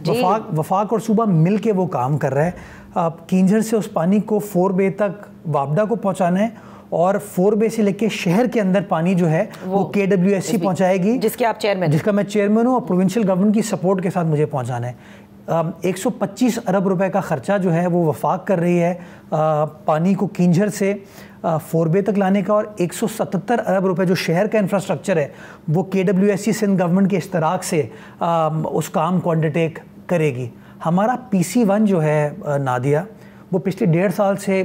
वफाक और सूबा मिल के वो काम कर रहा है। किंझर से उस पानी को 4 बे तक वापडा को पहुंचाना है और 4 बे से लेके शहर के अंदर पानी जो है वो KWSC पहुंचाएगी, जिसका मैं चेयरमैन हूँ, और प्रोविंशियल गवर्नमेंट की सपोर्ट के साथ मुझे पहुंचाना है। 125 अरब रुपए का खर्चा जो है वो वफाक कर रही है पानी को किंझर से 4 बे तक लाने का, और 177 अरब रुपए जो शहर का इंफ्रास्ट्रक्चर है वो KWSC सिंध गवर्नमेंट के इश्तराक से उस काम को अंडरटेक करेगी। हमारा PC1 जो है नादिया, वो पिछले 1.5 साल से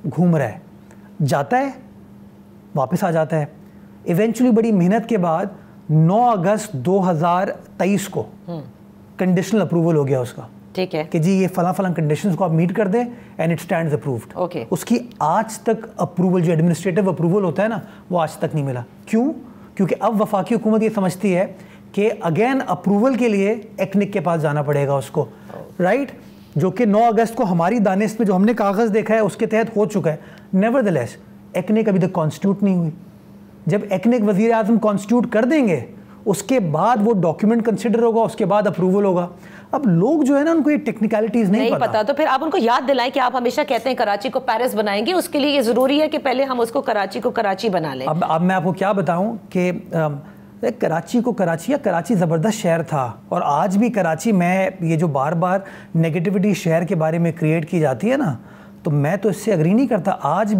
घूम रहा है, जाता है वापस आ जाता है। इवेंचुअली बड़ी मेहनत के बाद 9 अगस्त 2023 को कंडीशनल अप्रूवल हो गया उसका, ठीक है, कि जी ये फला कंडीशंस को आप मीट कर दें and it stands approved. Okay. उसकी आज तक अप्रूवल, जो एडमिनिस्ट्रेटिव अप्रूवल होता है ना, वो आज तक नहीं मिला। क्यों? क्योंकि अब वफाकी हुकूमत ये समझती है कि अगेन अप्रूवल के लिए एक्निक के पास जाना पड़ेगा उसको, राइट? जो कि 9 अगस्त को हमारी दानिश में जो हमने कागज़ देखा है उसके तहत हो चुका है। नेवरदलेस एक्निक अभी तक कॉन्स्टिट्यूट नहीं हुई। जब एक्निक वज़ीर आज़म कॉन्स्टिट्यूट कर देंगे उसके बाद वो डॉक्यूमेंट कंसिडर होगा, उसके बाद अप्रूवल होगा। अब लोग जो है ना, उनको ये टेक्निकलिटीज नहीं पता। तो फिर आप उनको याद दिलाएं कि आप हमेशा कहते हैं कराची को पेरिस बनाएंगे, उसके लिए ये ज़रूरी है कि पहले हम उसको कराची को कराची बना लें। अब मैं आपको क्या बताऊं कि कराची को कराची, या कराची ज़बरदस्त शहर था, और आज भी कराची में ये जो बार बार नेगेटिविटी शहर के बारे में क्रिएट की जाती है ना, तो मैं तो इससे एग्री नहीं करता। आज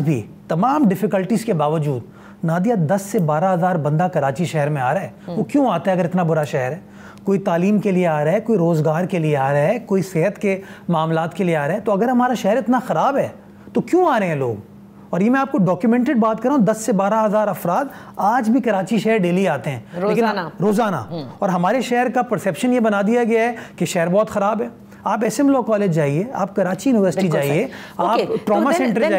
भी तमाम डिफ़िकल्टीज़ के बावजूद नादिया 10 से 12 हज़ार बंदा कराची शहर में आ रहा है। वो क्यों आता है अगर इतना बुरा शहर है? कोई तालीम के लिए आ रहा है, कोई रोज़गार के लिए आ रहा है, कोई सेहत के मामलात के लिए आ रहा है। तो अगर हमारा शहर इतना ख़राब है तो क्यों आ रहे हैं लोग? और ये मैं आपको डॉक्यूमेंटेड बात कर रहा हूँ, 10 से 12 हज़ार अफराद आज भी कराची शहर डेली आते हैं, रोज़ाना। और हमारे शहर का परसेप्शन ये बना दिया गया है कि शहर बहुत ख़राब है। आप SM लॉ कॉलेज जाइए, आप कराची यूनिवर्सिटी जाइए, आप ट्रॉमा सेंटर जाइए।